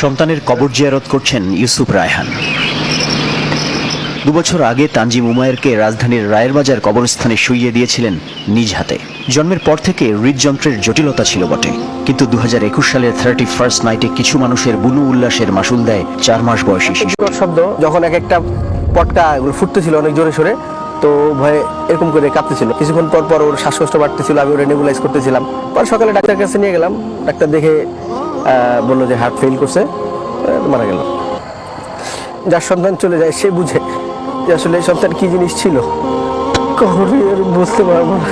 সন্তানের কবর জিয়ারত করছেন ইউসুফ রায়হান। 2 বছর আগে তানজিম উমায়েরকে রাজধানীর রায়ের বাজার কবরস্থানে শুইয়ে দিয়েছিলেন নিজ হাতে। জন্মের পর থেকে হৃদযন্ত্রের জটিলতা ছিল বটে, কিন্তু 2021 সালের 31st নাইটে কিছু মানুষের বুনু উল্লাসের মাসুল দেয় 4 মাস বয়সী শিশু। শব্দ যখন এক একটা পটকা ফুটতেছিল অনেক জোরে সোরে, তো ভয়ে এরকম করে কাঁপতেছিল। কিছুক্ষণ পর পর ওর শ্বাসকষ্ট বাড়তেছিল, আমি ওরা নেবুলাইজ করতেছিলাম। পর সকালে ডাক্তার কাছে নিয়ে গেলাম, ডাক্তার দেখে বললো যে হার্ট ফেল করছে, মারা গেল। যার সন্তান চলে যায় সে বুঝে যে আসলে এই সন্তান কি জিনিস ছিল, কখনোই বুঝতে পারবো না।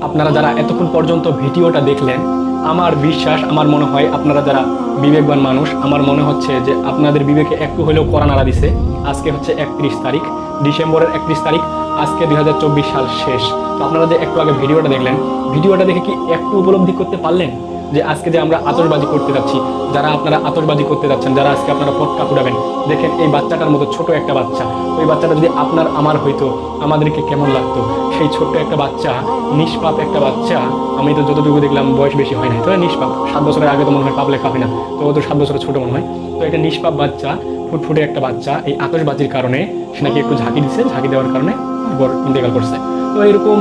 আপনারা যারা এতক্ষণ পর্যন্ত ভিডিওটা দেখলেন, আমার বিশ্বাস, আমার মনে হয় আপনারা যারা বিবেকবান মানুষ, আমার মনে হচ্ছে যে আপনাদের বিবেকে একটু হলেও কড়া নাড়া দিছে। আজকে হচ্ছে 31 তারিখ, ডিসেম্বরের 31 তারিখ, আজকে 2024 সাল শেষ। তো আপনারা যে একটু আগে ভিডিওটা দেখলেন, ভিডিওটা দেখে কি একটু উপলব্ধি করতে পারলেন যে আজকে যে আমরা আতশবাজি করতে যাচ্ছি, যারা আপনারা আতশবাজি করতে যাচ্ছেন, যারা আজকে আপনারা পটকা ফুটাবেন, দেখেন এই বাচ্চাটার মতো ছোট একটা বাচ্চা, ওই বাচ্চাটা যদি আপনার আমার হইতো আমাদেরকে কেমন লাগতো। সেই ছোট্ট একটা বাচ্চা, নিষ্পাপ একটা বাচ্চা, আমি তো যতটুকু দেখলাম বয়স বেশি হয় না, তো নিষ্পাপ, 7 বছরের আগে তো মনে হয় পাবলে কাঁপে না, তো ও তো 7 বছরের ছোট মনে হয়। তো একটা নিষ্পাপ বাচ্চা, ফুটফুটে একটা বাচ্চা, এই আতশবাজির কারণে সে নাকি একটু ঝাঁকি দিচ্ছে, ঝাঁকি দেওয়ার কারণে ইন্তেকাল করছে। তো এরকম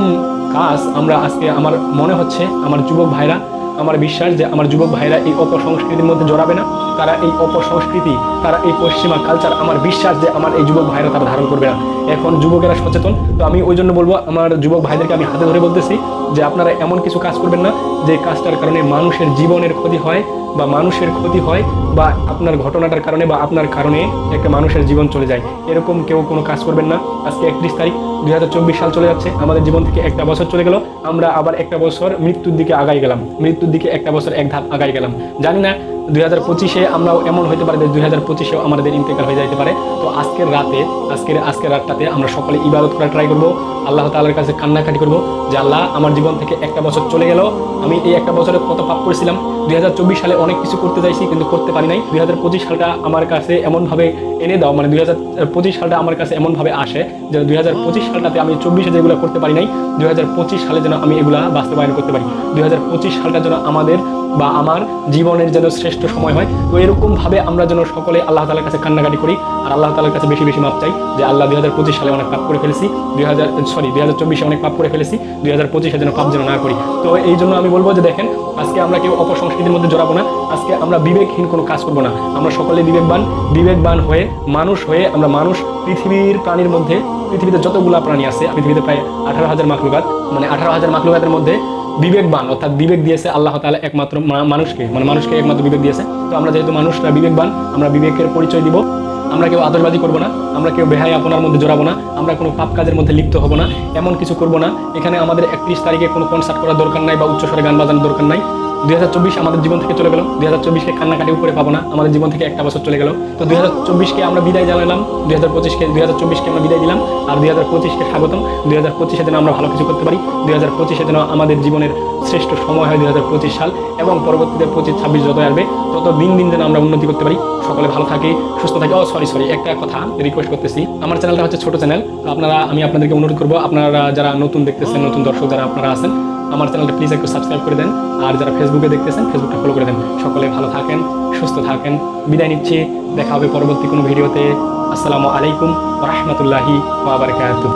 কাজ আমরা আজকে, আমার মনে হচ্ছে আমার যুবক ভাইরা, আমার বিশ্বাস যে আমার যুবক ভাইরা এই অপসংস্কৃতির মধ্যে জড়াবে না, তারা এই অপসংস্কৃতি, তারা এই পশ্চিমা কালচার, আমার বিশ্বাস যে আমার এই যুবক ভাইরা তারা ধারণ করবে না। এখন যুবকেরা সচেতন, তো আমি ওই জন্য বলবো আমার যুবক ভাইদেরকে আমি হাতে ধরে বলতেছি যে আপনারা এমন কিছু কাজ করবেন না যে কাজটার কারণে মানুষের জীবনের ক্ষতি হয় বা মানুষের ক্ষতি হয়, বা আপনার ঘটনাটার কারণে বা আপনার কারণে একটা মানুষের জীবন চলে যায়, এরকম কেউ কোনো কাজ করবেন না। আজকে 31 তারিখ, 2024 সাল চলে যাচ্ছে, আমাদের জীবন থেকে একটা বছর চলে গেল, আমরা আবার একটা বছর মৃত্যুর দিকে আগাই গেলাম, মৃত্যুর দিকে একটা বছর এক ধাপ আগাই গেলাম। জানি না 2025-এ আমরাও এমন হইতে পারে যে 2025-এও আমাদের ইন্তেকাল হয়ে যাইতে পারে। তো আজকের রাতে, আজকের রাতটাতে আমরা সকলে ইবাদত করা ট্রাই করবো, আল্লাহ তাআলার কাছে কান্নাকাটি করবো যে আল্লাহ, আমার জীবন থেকে একটা বছর চলে গেল, আমি এই একটা বছরে কত পাপ করেছিলাম। 2024 সালে অনেক কিছু করতে চাইছি কিন্তু করতে পারি নাই। 2025 সালটা আমার কাছে এমনভাবে এনে দাও, মানে 2025 সালটা আমার কাছে এমনভাবে আসে যে 2025 সালটাতে আমি 24-এ যেগুলো করতে পারি নাই, 2025 সালে যেন আমি এগুলা বাস্তবায়ন করতে পারি। 2025 সালটা যেন আমাদের বা আমার জীবনের যেন শ্রেষ্ঠ সময় হয়। তো এরকমভাবে আমরা যেন সকলে আল্লাহ তাআলার কাছে কান্নাকাটি করি আর আল্লাহ তাআলার কাছে বেশি বেশি মাপ চাই যে আল্লাহ 2025 সালে অনেক পাপ করে ফেলেছি, 2024-এ অনেক পাপ করে ফেলেছি, 2025-এ যেন পাপ যেন না করি। তো এই জন্য আমি বলবো যে দেখেন, আজকে আমরা কেউ অপসংস্কৃতির মধ্যে জড়াবো না, আজকে আমরা বিবেকহীন কোনো কাজ করবো না, আমরা সকলে বিবেকবান হয়ে মানুষ হয়ে, আমরা মানুষ, পৃথিবীর প্রাণীর মধ্যে, পৃথিবীতে যতগুলা প্রাণী আছে, পৃথিবীতে প্রায় 18,000 মাখলুকাত, মানে 18,000 মাখলুকাতের মধ্যে বিবেকবান, অর্থাৎ বিবেক দিয়েছে আল্লাহ তাআলা একমাত্র মানুষকে একমাত্র বিবেক দিয়েছে। তো আমরা যেহেতু মানুষরা বিবেকবান, আমরা বিবেকের পরিচয় দিব। আমরা কেউ আতশবাজি করবো না, আমরা কেউ বেহাই আপনার মধ্যে জড়াবো না, আমরা কোনো পাপ কাজের মধ্যে লিপ্ত হবো না, এমন কিছু করবো না। এখানে আমাদের 31 তারিখে কোনো কনসার্ট করার দরকার নাই বা উচ্চস্বরে গান বাজানোর দরকার নাই। 2024 আমাদের জীবন থেকে চলে গেল, 2024-কে কান্নাকাটি উপরে পাবো না, আমাদের জীবন থেকে একটা বছর চলে গেল। তো 2024-কে আমরা বিদায় জানালাম, 2025-কে আমরা বিদায় দিলাম, আর 2025-কে স্বাগতম। 2025-এ যেন আমরা ভালো কিছু করতে পারি, 2025-এ যেন আমাদের জীবনের শ্রেষ্ঠ সময় হয় 2025 সাল, এবং পরবর্তীতে 25-26 যত আসবে তত দিন যেন আমরা উন্নতি করতে পারি। সকলে ভালো থাকি, সুস্থ থাকি। সরি একটা কথা রিকোয়েস্ট করতেছি, আমার চ্যানেলটা হচ্ছে ছোট চ্যানেল, তো আমি আপনাদেরকে অনুরোধ করবো, আপনারা যারা নতুন দেখতেছেন, নতুন দর্শক যারা আপনারা আছেন, আমার চ্যানেলটা প্লিজ একটু সাবস্ক্রাইব করে দেন, আর যারা ফেসবুকে দেখতেছেন ফেসবুকটা ফলো করে দেন। সকলে ভালো থাকেন, সুস্থ থাকেন, বিদায় নিচ্ছি, দেখা হবে পরবর্তী কোনো ভিডিওতে। আসসালামু আলাইকুম ওয়া রাহমাতুল্লাহি ওয়া বারাকাতুহু।